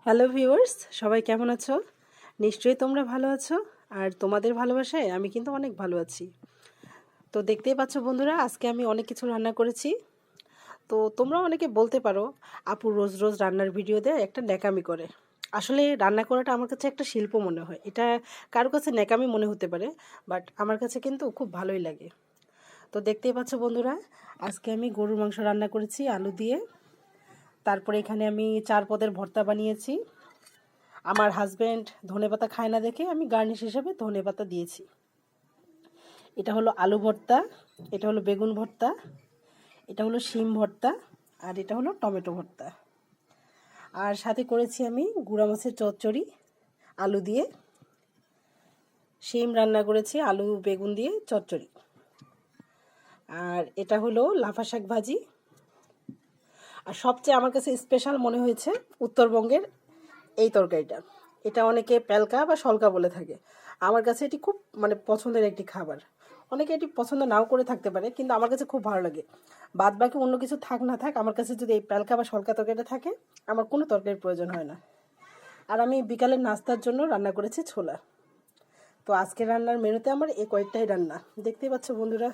Hello viewers, সবাই কেমন আছো? নিশ্চয়ই তোমরা ভালো আছো। আর তোমাদের ভালোবাসায় আমি কিন্তু অনেক ভালো আছি। তো দেখতেই পাচ্ছ বন্ধুরা, আজকে আমি অনেক কিছু রান্না করেছি। তো তোমরা অনেকে বলতে পারো আপু রোজ রোজ রান্নার ভিডিও দেয়, একটা ন্যাকামি করে। আসলে রান্না করাটা আমার কাছে একটা শিল্প মনে হয়। এটা কারো কাছে ন্যাকামি মনে হতে পারে, বাট আমার কাছে কিন্তু খুব ভালোই লাগে। তো দেখতেই পাচ্ছ বন্ধুরা, আজকে আমি গরুর মাংস রান্না করেছি আলু দিয়ে। তারপরে এখানে আমি 4 পদের ভর্তা বানিয়েছি। আমার হাজব্যান্ড ধনেপাতা খায় না দেখে আমি গার্নিশ হিসেবে ধনেপাতা দিয়েছি। এটা হলো আলু ভর্তা, এটা হলো বেগুন ভর্তা, এটা হলো শিম ভর্তা, আর এটা হলো টমেটো ভর্তা। আর সাথে করেছি আমি গুঁড়া মাছের চচ্চড়ি আলু দিয়ে। শিম রান্না করেছি আলু বেগুন দিয়ে চচ্চড়ি। আর এটা হলো লাফা শাক ভাজি। আর সবচেয়ে আমার কাছে স্পেশাল মনে হয়েছে উত্তরবঙ্গের এই তরকারিটা। এটা অনেকে প্যালকা বা শলকা বলে থাকে। আমার কাছে এটি খুব পছন্দের একটি খাবার। অনেকে এটি পছন্দ নাও করে থাকতে পারে, কিন্তু আমার কাছে খুব ভালো লাগে। বাদ বাকি অন্য কিছু থাক না থাক, আমার কাছে যদি এই প্যালকা বা শলকা তরকারিটা থাকে, আমার কোনো তরকারির প্রয়োজন হয় না। আর আমি বিকালের নাস্তার জন্য রান্না করেছি ছোলা। তো আজকের রান্নার মেনুতে আমার এই কয়েকটাই রান্না, দেখতেই পাচ্ছ বন্ধুরা।